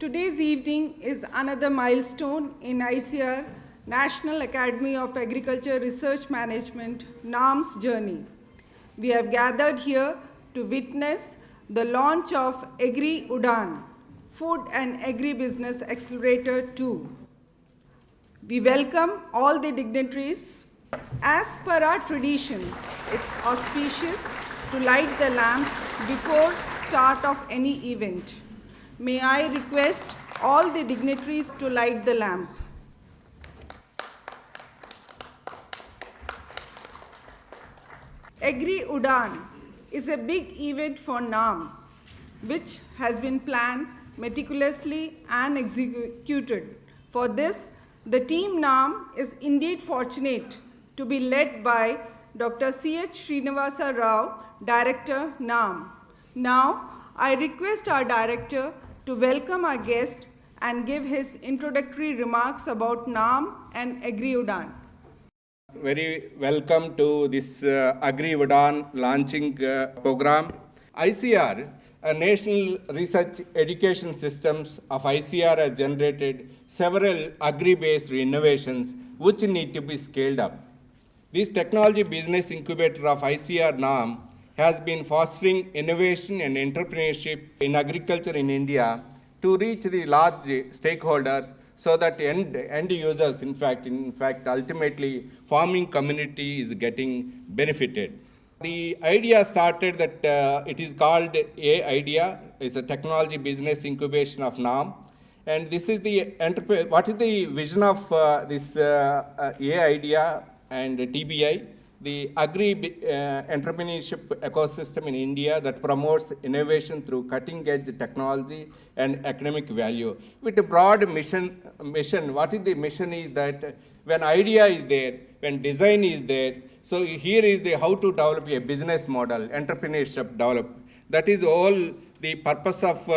Today's evening is another milestone in ICR, National Academy of Agriculture Research Management, NAM's journey. We have gathered here to witness the launch of Agri Udaan, Food and Agribusiness Accelerator 2. We welcome all the dignitaries. As per our tradition, it's auspicious to light the lamp before start of any event. May I request all the dignitaries to light the lamp. Agri Udaan is a big event for NAM, which has been planned meticulously and executed. For this, the team NAM is indeed fortunate to be led by Dr. C.H. Srinivasa Rao, Director NAM. Now, I request our Director to welcome our guest and give his introductory remarks about NAM and Agri Udaan. Very welcome to this Agri Udaan launching program. ICR, National Research Education Systems of ICR has generated several agri-based innovations which need to be scaled up. This technology business incubator of ICR NAM has been fostering innovation and entrepreneurship in agriculture in India to reach the large stakeholders so that end users, in fact, ultimately farming community is getting benefited. The idea started that it is called A-Idea. It's a technology business incubation of NAM. And this is the what is the vision of this A-Idea and TBI? The Agri entrepreneurship ecosystem in India that promotes innovation through cutting-edge technology and economic value. With a broad mission, what is the mission is that when idea is there, when design is there, so here is the how to develop a business model, entrepreneurship develop. That is all the purpose of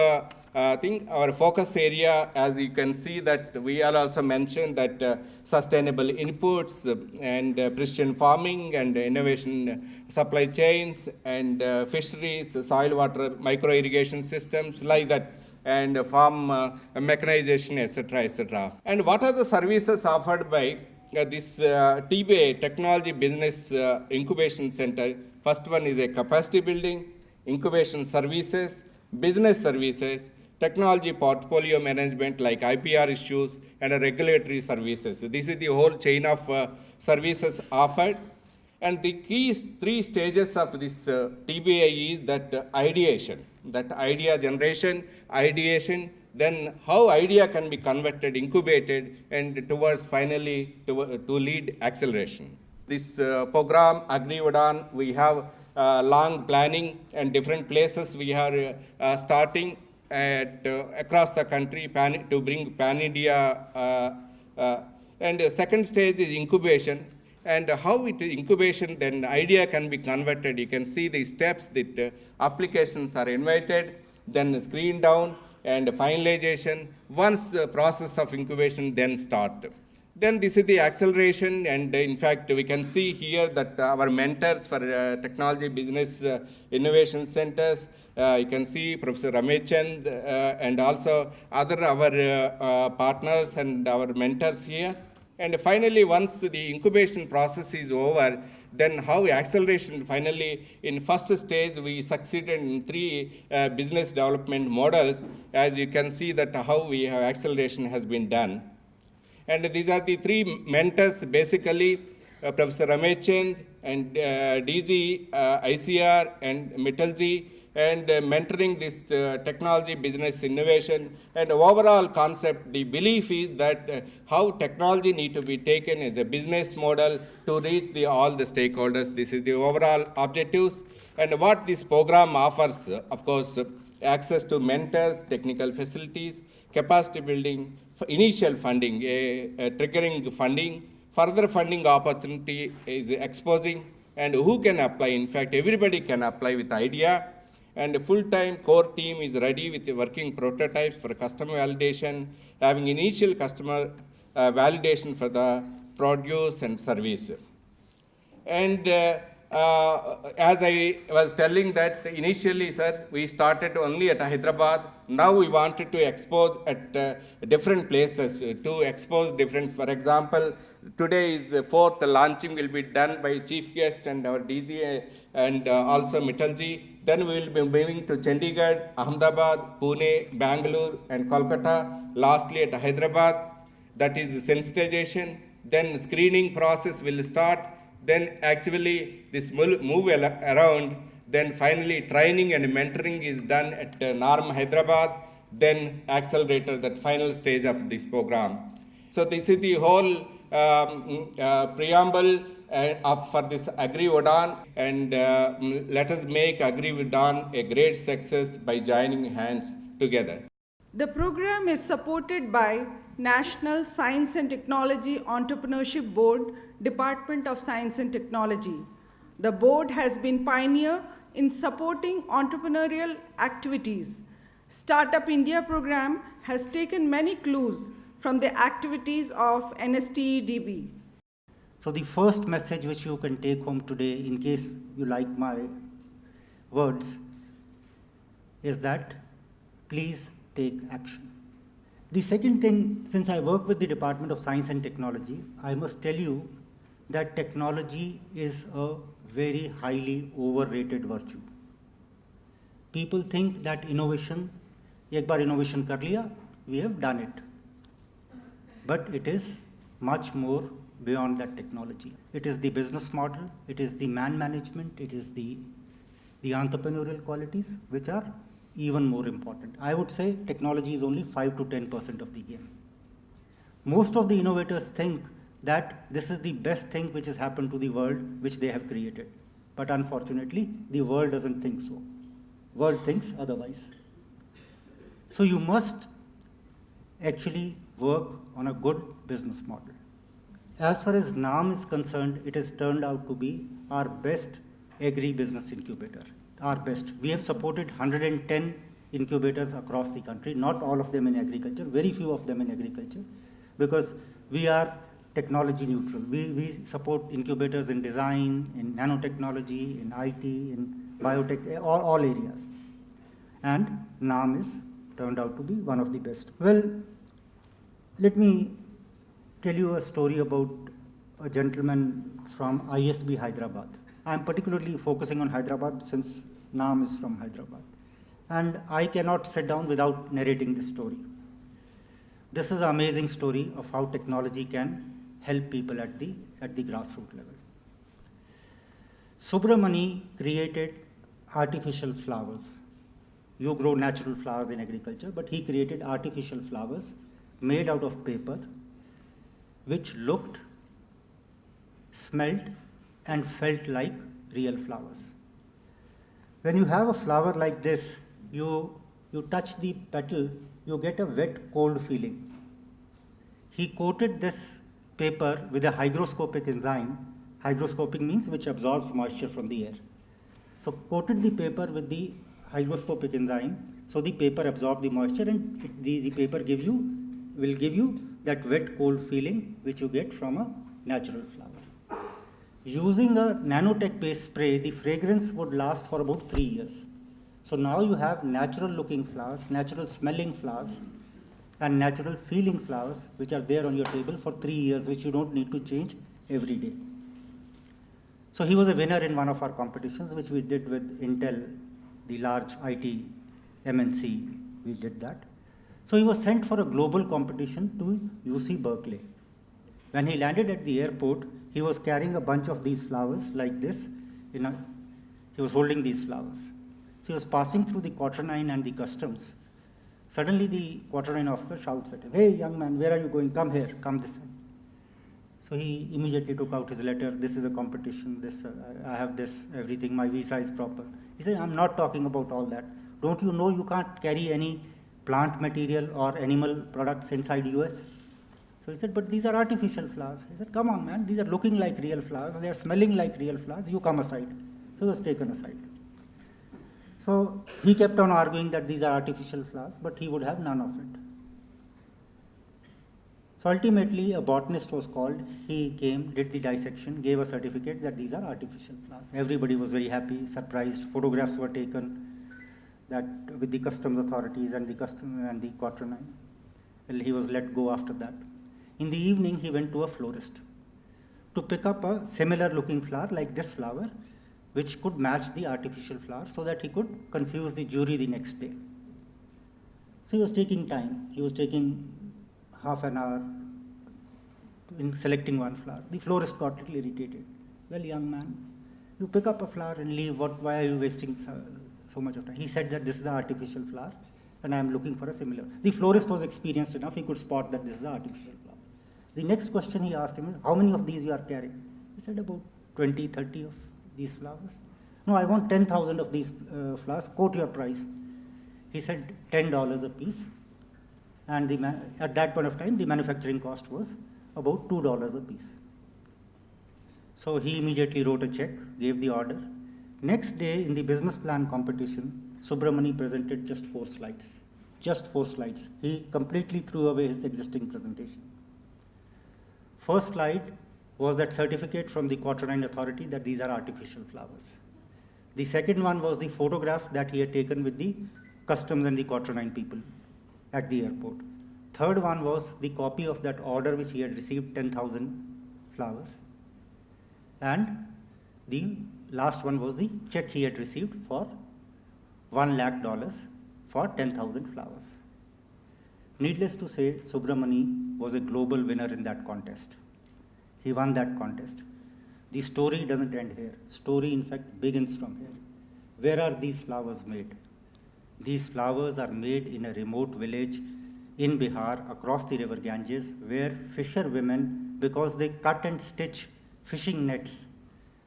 our focus area. As you can see that we are also mentioned that sustainable inputs and precision farming and innovation supply chains and fisheries, soil water micro irrigation systems like that, and farm mechanization, etc., etc. And what are the services offered by this TBA Technology Business Incubation Center? First one is a capacity building, incubation services, business services, technology portfolio management like IPR issues, and regulatory services. This is the whole chain of services offered. And the key three stages of this TBA is that ideation, that idea generation, ideation, then how idea can be converted, incubated, and towards finally to lead acceleration. This program, Agri Udaan, we have long planning and different places we are starting at across the country to bring pan-India. And the second stage is incubation. And how it is incubation, then idea can be converted. You can see the steps that applications are invited, then screen down, and finalization. Once the process of incubation then start. Then this is the acceleration, and in fact we can see here that our mentors for technology business innovation centers, you can see Professor Ramechand and also other our partners and our mentors here. And finally, once the incubation process is over, then how acceleration finally in first stage we succeeded in 3 business development models. As you can see that how we have acceleration has been done. And these are the 3 mentors basically, Professor Ramechand and DG, ICR and Mittalji, and mentoring this technology business innovation. And overall concept, the belief is that how technology need to be taken as a business model to reach all the stakeholders. This is the overall objectives. And what this program offers, of course, access to mentors, technical facilities, capacity building, initial funding, triggering funding, further funding opportunity is exposing, and who can apply. In fact, everybody can apply with idea. And a full-time core team is ready with working prototypes for customer validation, having initial customer validation for the produce and service. And as I was telling that initially, sir, we started only at Hyderabad. Now we wanted to expose at different places, to expose different, for example, today is the fourth launching will be done by chief guest and our DG and also Mittalji. Then we will be moving to Chandigarh, Ahmedabad, Pune, Bangalore and Kolkata. Lastly at Hyderabad, that is sensitization. Then screening process will start. Then actually this move around. Then finally training and mentoring is done at NARM Hyderabad. Then Accelerator, that final stage of this program. So this is the whole preamble for this Agri Udaan, and let us make Agri Udaan a great success by joining hands together. The program is supported by National Science and Technology Entrepreneurship Board, Department of Science and Technology. The board has been pioneer in supporting entrepreneurial activities. Startup India program has taken many clues from the activities of NSTEDB. So the first message which you can take home today, in case you like my words, is that please take action. The second thing, since I work with the Department of Science and Technology, I must tell you that technology is a very highly overrated virtue. People think that innovation, ek baar innovation kar liya, we have done it. But it is much more beyond that technology. It is the business model, it is the man management, it is the entrepreneurial qualities which are even more important. I would say technology is only 5 to 10% of the game. Most of the innovators think that this is the best thing which has happened to the world which they have created. But unfortunately, the world doesn't think so. World thinks otherwise. So you must actually work on a good business model. As far as NAM is concerned, it has turned out to be our best agri-business incubator. Our best. We have supported 110 incubators across the country, not all of them in agriculture, very few of them in agriculture, because we are technology neutral. We support incubators in design, in nanotechnology, in IT, in biotech, all areas. And NAM is turned out to be one of the best. Well, let me tell you a story about a gentleman from ISB Hyderabad. I'm particularly focusing on Hyderabad since NAM is from Hyderabad. And I cannot sit down without narrating this story. This is an amazing story of how technology can help people at the grassroots level. Subramani created artificial flowers. You grow natural flowers in agriculture, but he created artificial flowers made out of paper, which looked, smelled, and felt like real flowers. When you have a flower like this, you touch the petal, you get a wet, cold feeling. He coated this paper with a hygroscopic enzyme. Hygroscopic means which absorbs moisture from the air. So coated the paper with the hygroscopic enzyme, so the paper absorbs the moisture, and the paper will give you that wet, cold feeling which you get from a natural flower. Using a nanotech-based spray, the fragrance would last for about 3 years. So now you have natural-looking flowers, natural-smelling flowers, and natural-feeling flowers which are there on your table for 3 years, which you don't need to change every day. So he was a winner in one of our competitions, which we did with Intel, the large IT MNC. We did that. So he was sent for a global competition to UC Berkeley. When he landed at the airport, he was carrying a bunch of these flowers like this. He was holding these flowers. So he was passing through the Quaternine and the customs. Suddenly the Quaternine officer shouts at him, "Hey, young man, where are you going? Come here, come this way." So he immediately took out his letter. "This is a competition. I have this, everything. My visa is proper." He said, "I'm not talking about all that. Don't you know you can't carry any plant material or animal products inside US?" So he said, "But these are artificial flowers." He said, "Come on, man. These are looking like real flowers. They are smelling like real flowers. You come aside." So he was taken aside. So he kept on arguing that these are artificial flowers, but he would have none of it. So ultimately, a botanist was called. He came, did the dissection, gave a certificate that these are artificial flowers. Everybody was very happy, surprised. Photographs were taken that with the customs authorities and the quaternary. Well, he was let go after that. In the evening, he went to a florist to pick up a similar looking flower like this flower, which could match the artificial flower so that he could confuse the jury the next day. So he was taking time. He was taking half an hour in selecting one flower. The florist got a little irritated. Well, young man, you pick up a flower and leave. Why are you wasting so much of time? He said that this is the artificial flower and I am looking for a similar. The florist was experienced enough. He could spot that this is the artificial flower. The next question he asked him is, how many of these you are carrying? He said, about 20, 30 of these flowers. No, I want 10,000 of these flowers. Quote your price. He said $10 a piece. And at that point of time, the manufacturing cost was about $2 a piece. So he immediately wrote a check, gave the order. Next day, in the business plan competition, Subramani presented just 4 slides. Just 4 slides. He completely threw away his existing presentation. First slide was that certificate from the Quaternary Authority that these are artificial flowers. The second one was the photograph that he had taken with the customs and the Quaternary people at the airport. Third one was the copy of that order which he had received, 10,000 flowers. And the last one was the check he had received for $1 lakh for 10,000 flowers. Needless to say, Subramani was a global winner in that contest. He won that contest. The story doesn't end here. Story, in fact, begins from here. Where are these flowers made? These flowers are made in a remote village in Bihar across the river Ganges, where fisher women, because they cut and stitch fishing nets,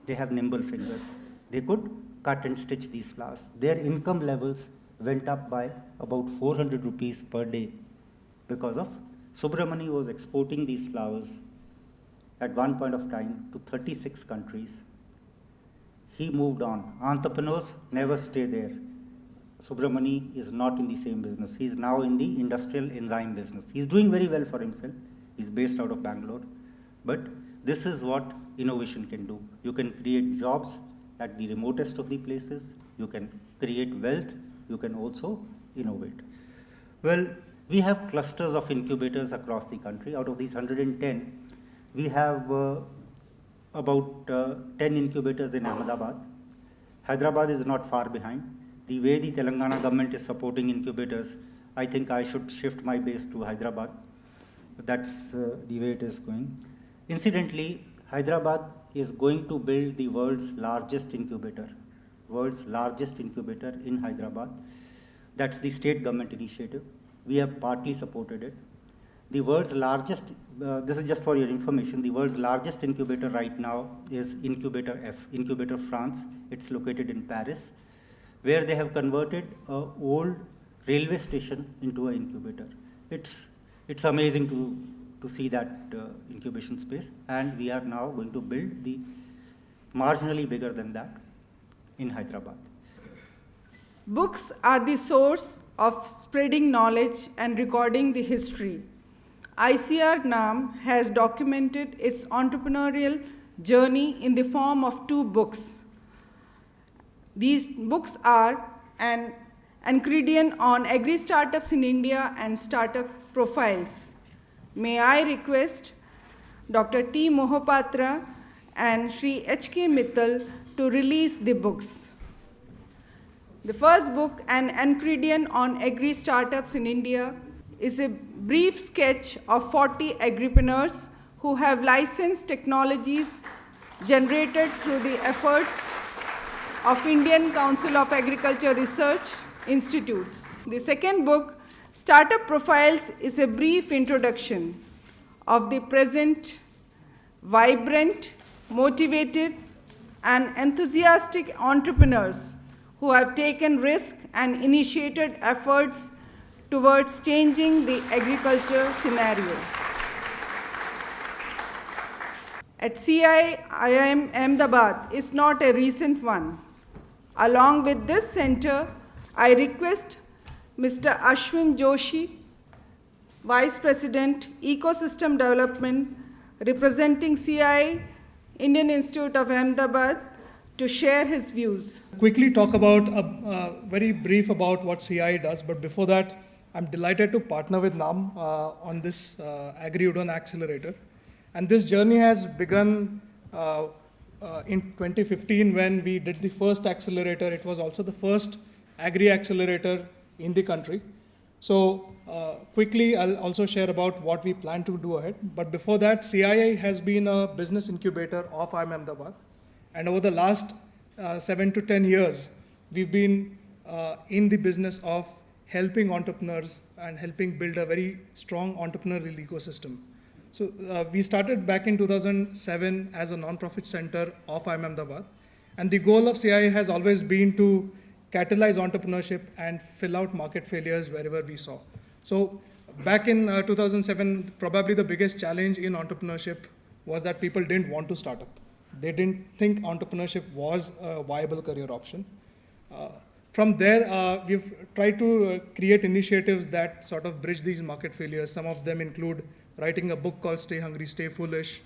they have nimble fingers. They could cut and stitch these flowers. Their income levels went up by about 400 rupees per day because of Subramani was exporting these flowers at one point of time to 36 countries. He moved on. Entrepreneurs never stay there. Subramani is not in the same business. He is now in the industrial enzyme business. He is doing very well for himself. He is based out of Bangalore. But this is what innovation can do. You can create jobs at the remotest of the places. You can create wealth. You can also innovate. Well, we have clusters of incubators across the country. Out of these 110, we have about 10 incubators in Ahmedabad. Hyderabad is not far behind. The way the Telangana government is supporting incubators, I think I should shift my base to Hyderabad. That's the way it is going. Incidentally, Hyderabad is going to build the world's largest incubator. World's largest incubator in Hyderabad. That's the state government initiative. We have partly supported it. The world's largest, this is just for your information, the world's largest incubator right now is Incubator F, Incubator France. It's located in Paris, where they have converted an old railway station into an incubator. It's amazing to see that incubation space, and we are now going to build the marginally bigger than that in Hyderabad. Books are the source of spreading knowledge and recording the history. ICR NAM has documented its entrepreneurial journey in the form of 2 books. These books are an ingredient on agri startups in India and startup profiles. May I request Dr. T. Mohapatra and Sri H.K. Mittal to release the books. The first book, An Ingredient on Agri Startups in India, is a brief sketch of 40 agripreneurs who have licensed technologies generated through the efforts of Indian Council of Agriculture Research Institutes. The second book, Startup Profiles, is a brief introduction of the present vibrant, motivated, and enthusiastic entrepreneurs who have taken risk and initiated efforts towards changing the agriculture scenario. At CIIM Ahmedabad is not a recent one. Along with this center, I request Mr. Ashwin Joshi, Vice President, Ecosystem Development, representing CI, Indian Institute of Ahmedabad, to share his views. Quickly talk about, very brief about what CI does, but before that, I'm delighted to partner with NAM on this Agri-Udaan Accelerator. And this journey has begun in 2015 when we did the first accelerator. It was also the first Agri accelerator in the country. So quickly, I'll also share about what we plan to do ahead. But before that, CII has been a business incubator of IIM Ahmedabad. And over the last 7 to 10 years, we've been in the business of helping entrepreneurs and helping build a very strong entrepreneurial ecosystem. So we started back in 2007 as a non-profit center of IIM Ahmedabad. And the goal of CII has always been to catalyze entrepreneurship and fill out market failures wherever we saw. So back in 2007, probably the biggest challenge in entrepreneurship was that people didn't want to start up. They didn't think entrepreneurship was a viable career option. From there, we've tried to create initiatives that sort of bridge these market failures. Some of them include writing a book called Stay Hungry, Stay Foolish.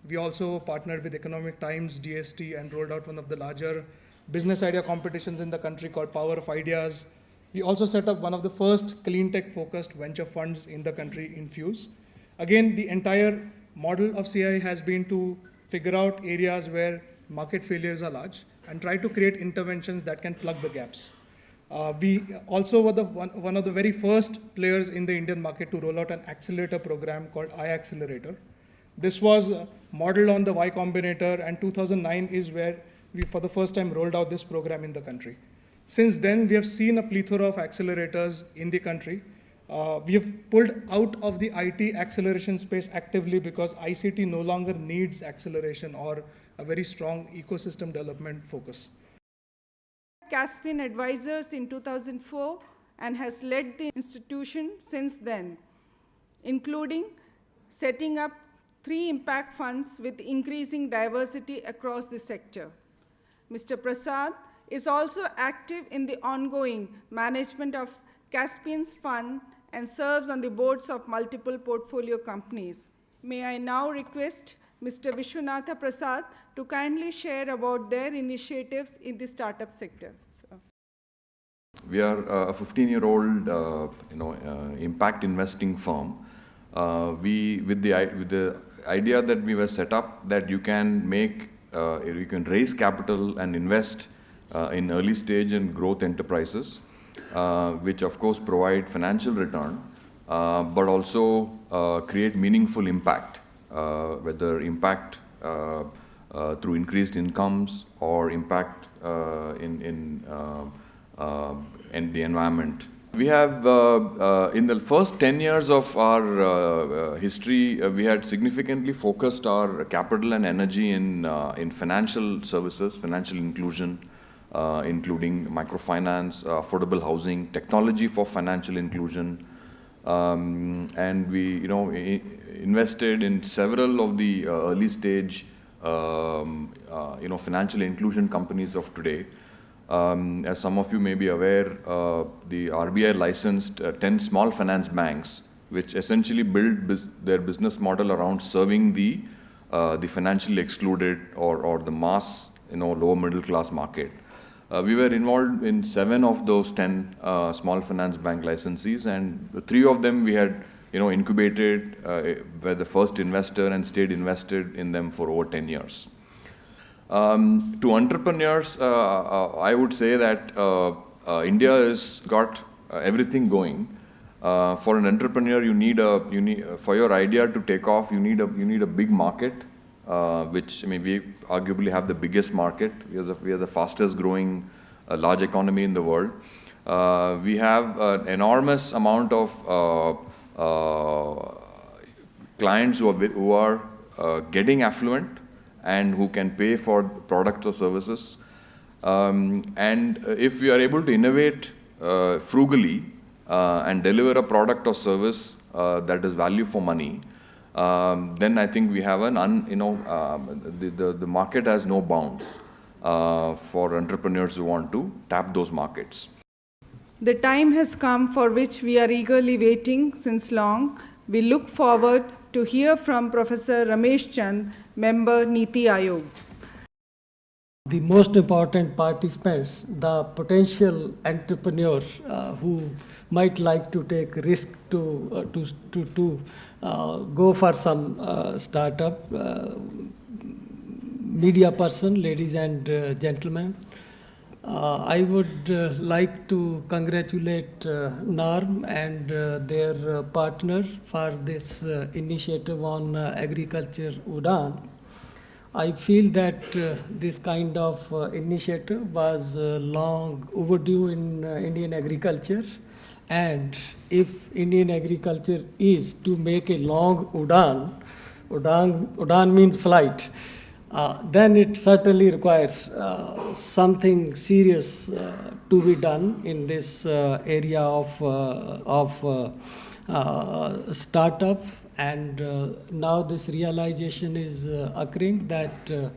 We also partnered with Economic Times, DST, and rolled out one of the larger business idea competitions in the country called Power of Ideas. We also set up one of the first clean tech focused venture funds in the country, Infuse. Again, the entire model of CI has been to figure out areas where market failures are large and try to create interventions that can plug the gaps. We also were one of the very first players in the Indian market to roll out an accelerator program called Accelerator. This was modeled on the Y Combinator, and 2009 is where we for the first time rolled out this program in the country. Since then, we have seen a plethora of accelerators in the country. We have pulled out of the IT acceleration space actively because ICT no longer needs acceleration or a very strong ecosystem development focus. Caspian Advisors in 2004 and has led the institution since then, including setting up 3 impact funds with increasing diversity across the sector. Mr. Prasad is also active in the ongoing management of Caspian's fund and serves on the boards of multiple portfolio companies. May I now request Mr. Vishwanatha Prasad to kindly share about their initiatives in the startup sector. We are a 15-year-old, impact investing firm. With the idea that we were set up that you can raise capital and invest in early stage and growth enterprises, which of course provide financial return, but also create meaningful impact, whether impact through increased incomes or impact in the environment. We have, in the first 10 years of our history, we had significantly focused our capital and energy in financial services, financial inclusion, including microfinance, affordable housing, technology for financial inclusion, and we, invested in several of the early stage, financial inclusion companies of today. As some of you may be aware, the RBI licensed 10 small finance banks, which essentially build their business model around serving the financially excluded or the mass, lower middle class market. We were involved in 7 of those 10 small finance bank licensees, and 3 of them we had, incubated, were the first investor and stayed invested in them for over 10 years. To entrepreneurs, I would say that India has got everything going. For an entrepreneur, for your idea to take off, you need a big market, which we arguably have the biggest market. We are the fastest growing large economy in the world. We have an enormous amount of clients who are getting affluent and who can pay for products or services. And if we are able to innovate frugally and deliver a product or service that is value for money, then I think we have the market has no bounds for entrepreneurs who want to tap those markets. The time has come for which we are eagerly waiting since long. We look forward to hear from Professor Ramesh Chand, member Niti Aayog. The most important participants, the potential entrepreneurs who might like to take risk to go for some startup, media person, ladies and gentlemen. I would like to congratulate NARM and their partner for this initiative on agriculture Udaan. I feel that this kind of initiative was long overdue in Indian agriculture, and if Indian agriculture is to make a long Udaan means flight, then it certainly requires something serious to be done in this area of startup. And now this realization is occurring that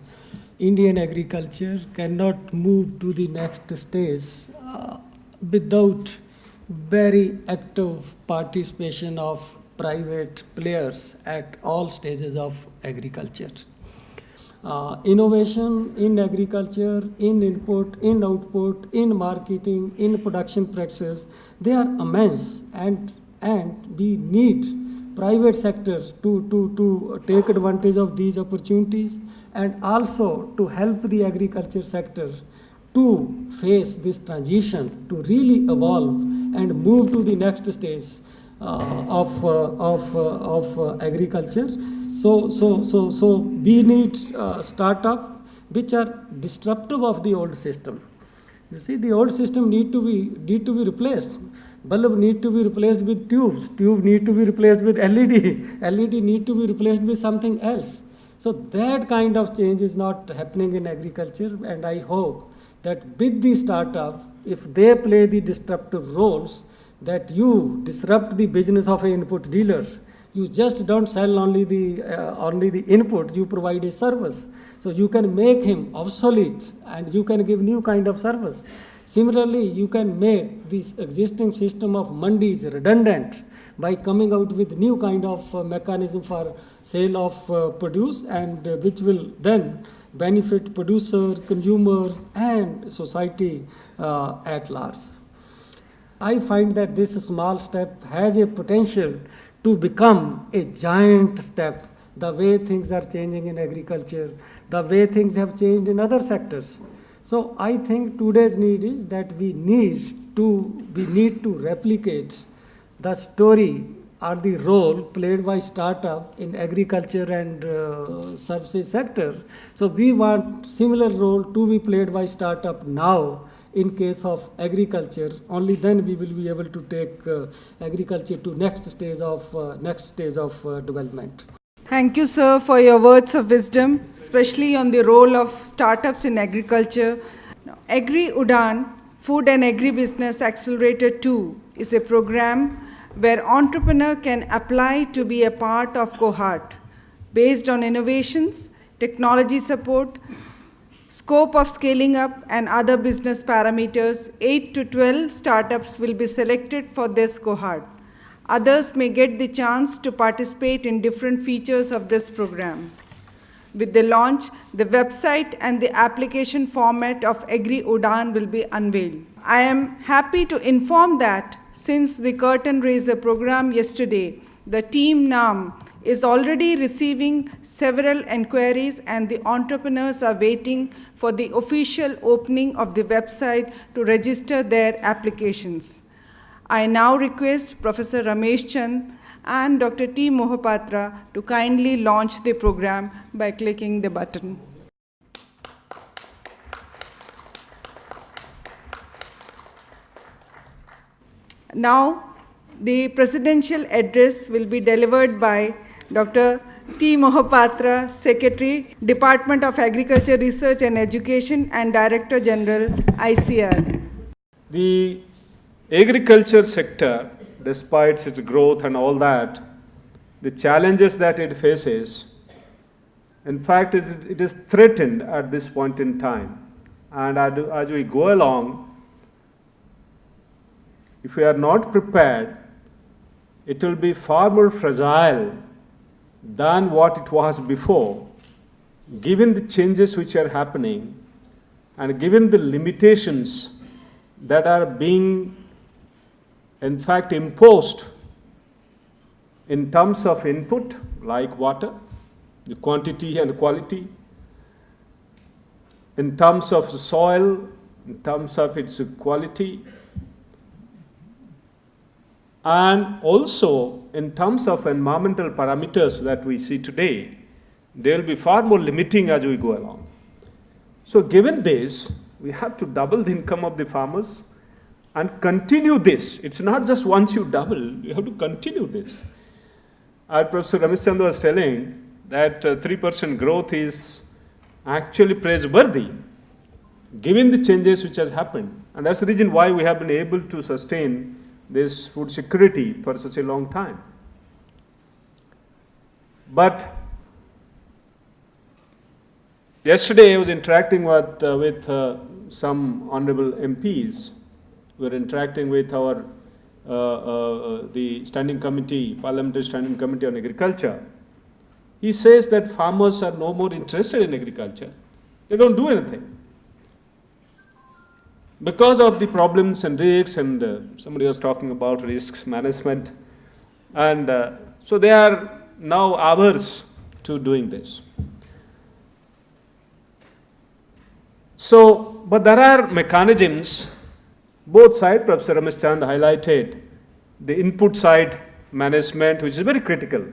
Indian agriculture cannot move to the next stage without very active participation of private players at all stages of agriculture. Innovation in agriculture, in input, in output, in marketing, in production practices, they are immense, and we need private sector to take advantage of these opportunities, and also to help the agriculture sector to face this transition, to really evolve and move to the next stage of agriculture. So we need startup which are disruptive of the old system. You see, the old system need to be replaced. Bulb need to be replaced with tubes. Tube need to be replaced with LED. LED need to be replaced with something else. So that kind of change is not happening in agriculture, and I hope that with the startup, if they play the disruptive roles, that you disrupt the business of an input dealer. You just don't sell only the input, you provide a service. So you can make him obsolete and you can give new kind of service. Similarly, you can make this existing system of mandis redundant by coming out with new kind of mechanism for sale of produce, and which will then benefit producers, consumers, and society at large. I find that this small step has a potential to become a giant step, the way things are changing in agriculture, the way things have changed in other sectors. So I think today's need is that we need to replicate the story or the role played by startup in agriculture and services sector. So we want similar role to be played by startup now in case of agriculture. Only then we will be able to take agriculture to next stage of development. Thank you, sir, for your words of wisdom, especially on the role of startups in agriculture. Now, Agri Udaan, Food and Agribusiness Accelerator 2 is a program where entrepreneur can apply to be a part of cohort based on innovations, technology support, scope of scaling up, and other business parameters. 8 to 12 startups will be selected for this cohort. Others may get the chance to participate in different features of this program. With the launch, the website and the application format of Agri Udaan will be unveiled. I am happy to inform that since the curtain raiser program yesterday, the team NAM is already receiving several enquiries, and the entrepreneurs are waiting for the official opening of the website to register their applications. I now request Professor Ramesh Chand and Dr. T. Mohapatra to kindly launch the program by clicking the button. Now, the presidential address will be delivered by Dr. T. Mohapatra, Secretary, Department of Agriculture Research and Education and Director General, ICR. The agriculture sector, despite its growth and all that, the challenges that it faces, in fact, it is threatened at this point in time. And as we go along, if we are not prepared, it will be far more fragile than what it was before, given the changes which are happening and given the limitations that are being, in fact, imposed in terms of input, like water, the quantity and quality, in terms of the soil, in terms of its quality, and also in terms of environmental parameters that we see today, they will be far more limiting as we go along. So given this, we have to double the income of the farmers and continue this. It's not just once you double, you have to continue this. As Professor Ramesh Chandra was telling, that 3% growth is actually praiseworthy, given the changes which has happened. And that's the reason why we have been able to sustain this food security for such a long time. But yesterday I was interacting with some honorable MPs. We were interacting with our the standing committee, parliamentary standing committee on agriculture. He says that farmers are no more interested in agriculture. They don't do anything because of the problems and risks, and somebody was talking about risks management, and so they are now averse to doing this. So, but there are mechanisms, both sides. Professor Ramesh Chand highlighted the input side management, which is very critical.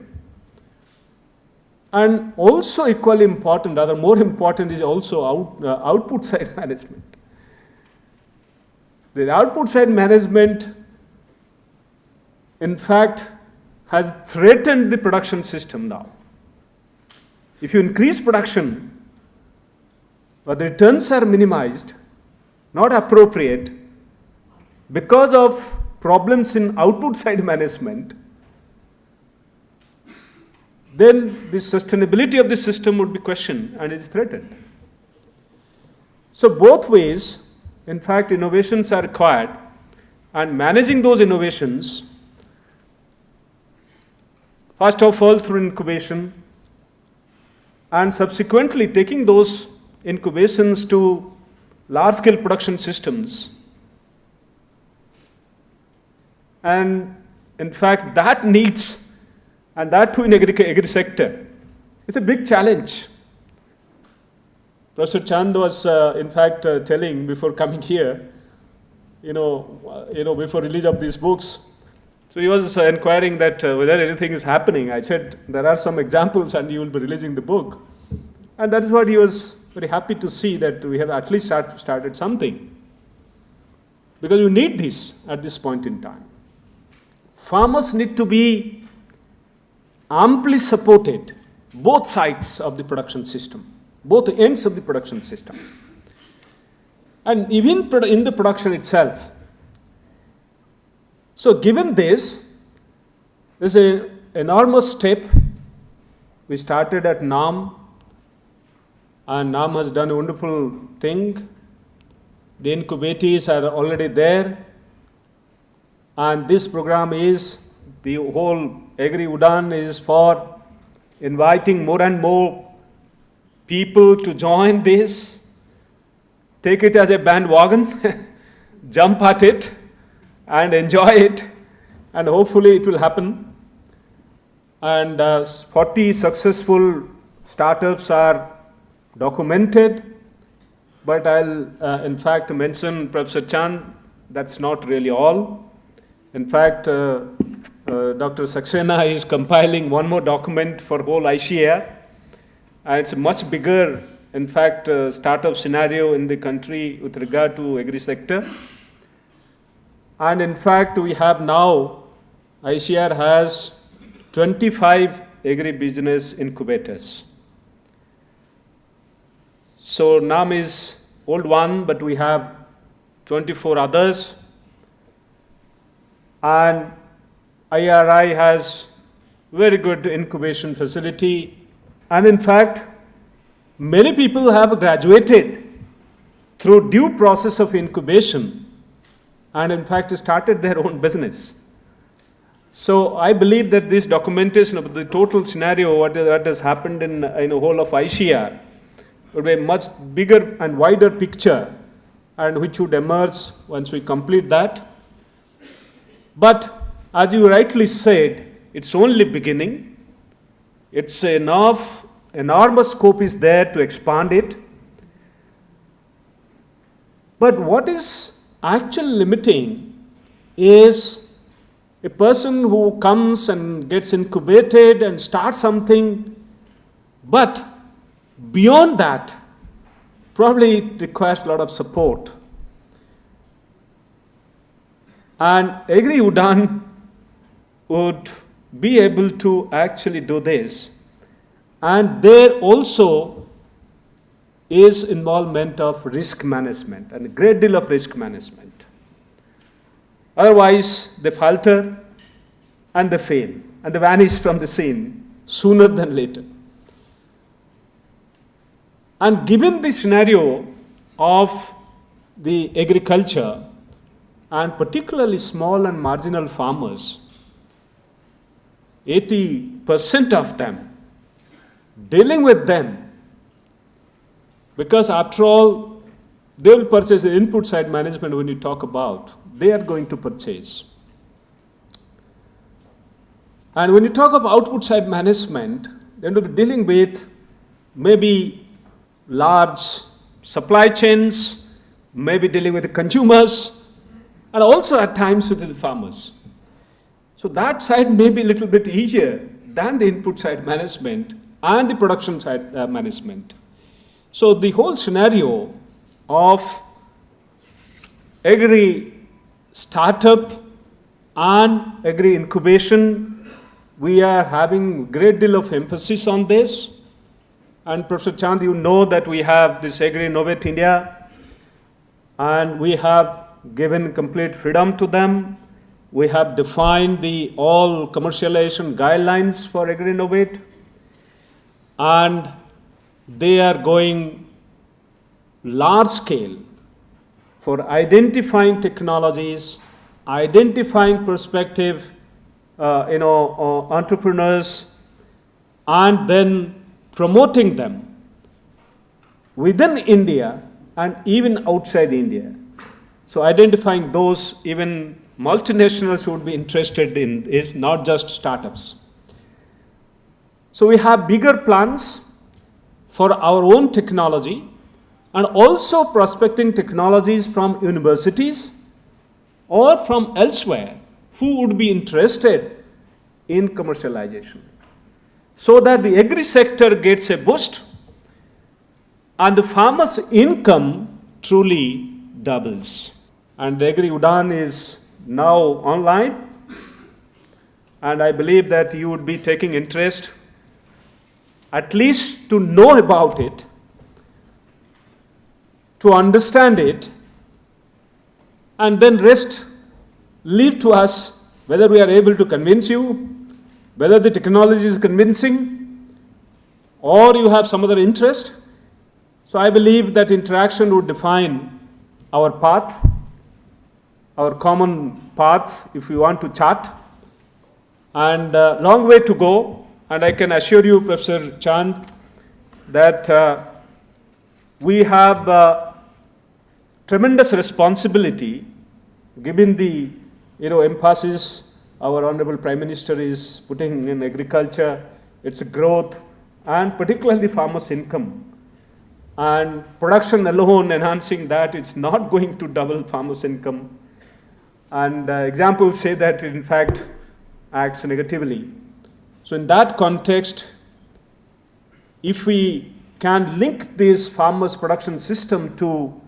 And also equally important, rather more important, is also output side management. The output side management, in fact, has threatened the production system now. If you increase production, but the returns are minimized, not appropriate, because of problems in output side management, then the sustainability of the system would be questioned and is threatened. So both ways, in fact, innovations are required, and managing those innovations, first of all through incubation, and subsequently taking those incubations to large-scale production systems. And in fact, that needs, and that too in agri sector, it's a big challenge. Professor Chand was, in fact, telling before coming here, before release of these books. So he was inquiring that whether anything is happening. I said there are some examples, and you will be releasing the book, and that is what he was very happy to see, that we have at least started something, because you need this at this point in time. Farmers need to be amply supported, both sides of the production system, both ends of the production system, and even in the production itself. So given this is an enormous step. We started at NAM, and NAM has done a wonderful thing. The incubators are already there, and this program is, the whole Agri Udaan is for inviting more and more people to join this, take it as a bandwagon, jump at it and enjoy it, and hopefully it will happen. And 40 successful startups are documented, but I'll in fact mention, Professor Chand, that's not really all. In fact, Dr. Saxena is compiling one more document for whole ICAR, and it's a much bigger, in fact, startup scenario in the country with regard to agri sector. And in fact, we have now, ICAR has 25 agri-business incubators. So NAM is old one, but we have 24 others. And IRI has very good incubation facility. And in fact, many people have graduated through due process of incubation and in fact started their own business. So I believe that this documentation of the total scenario, what has happened in the whole of ICR, would be a much bigger and wider picture, and which would emerge once we complete that. But as you rightly said, it's only beginning. It's enormous scope is there to expand it. But what is actually limiting is a person who comes and gets incubated and starts something, but beyond that, probably it requires a lot of support. And Agri Udaan would be able to actually do this. And there also is involvement of risk management and a great deal of risk management. Otherwise, they falter and they fail and they vanish from the scene sooner than later. And given the scenario of the agriculture, and particularly small and marginal farmers, 80% of them, dealing with them, because after all, they will purchase the input side management when you talk about, they are going to purchase. And when you talk of output side management, they will be dealing with maybe large supply chains, maybe dealing with the consumers, and also at times with the farmers. So that side may be a little bit easier than the input side management and the production side management. So the whole scenario of agri startup and agri incubation, we are having a great deal of emphasis on this. And Professor Chand, you know that we have this Agri Innovate India, and we have given complete freedom to them. We have defined the all commercialization guidelines for Agri Innovate, and they are going large scale for identifying technologies, identifying prospective entrepreneurs, and then promoting them within India and even outside India. So identifying those even multinationals would be interested in is not just startups. So we have bigger plans for our own technology and also prospecting technologies from universities or from elsewhere who would be interested in commercialization, so that the agri sector gets a boost and the farmer's income truly doubles. And Agri Udaan is now online, and I believe that you would be taking interest at least to know about it, to understand it, and then leave to us whether we are able to convince you, whether the technology is convincing, or you have some other interest. So I believe that interaction would define our path, our common path, if you want to chart, and long way to go. And I can assure you, Professor Chand, that we have tremendous responsibility, given the emphasis our Honorable Prime Minister is putting in agriculture, its growth, and particularly farmers' income. And production alone, enhancing that, it's not going to double farmers' income. And examples say that it in fact acts negatively. So in that context, if we can link this farmers' production system to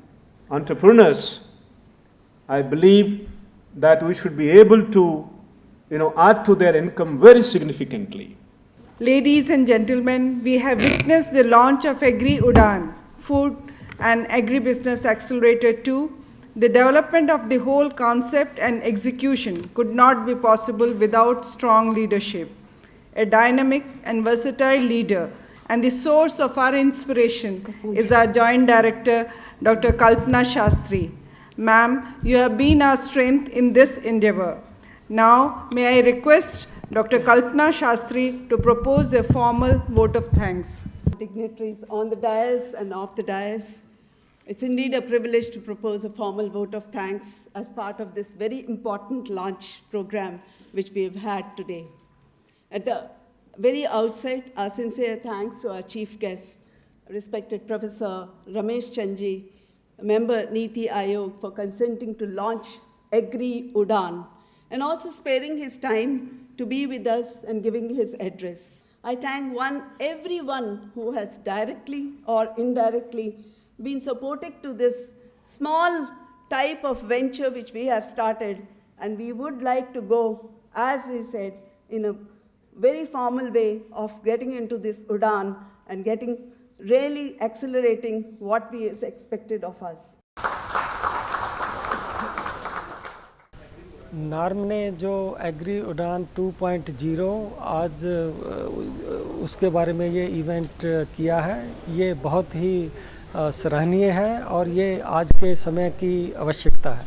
entrepreneurs, I believe that we should be able to add to their income very significantly. Ladies and gentlemen, we have witnessed the launch of Agri Udaan, Food and Agribusiness Accelerator 2. The development of the whole concept and execution could not be possible without strong leadership. A dynamic and versatile leader and the source of our inspiration is our Joint Director, Dr. Kalpana Shastri. Ma'am, you have been our strength in this endeavor. Now, may I request Dr. Kalpana Shastri to propose a formal vote of thanks. Dignitaries on the dais and off the dais, it's indeed a privilege to propose a formal vote of thanks as part of this very important launch program which we have had today. At the very outset, our sincere thanks to our chief guest, respected Professor Ramesh Chandji, member Niti Aayog, for consenting to launch Agri Udaan and also sparing his time to be with us and giving his address. I thank everyone who has directly or indirectly been supportive to this small type of venture which we have started, and we would like to go, as he said, in a very formal way of getting into this Udaan and really accelerating what is expected of us. NAARM ने जो agree उड़ान 2.0 आज उसके बारे में ये event किया है, ये बहुत ही सराहनीय है और ये आज के समय की आवश्यकता है।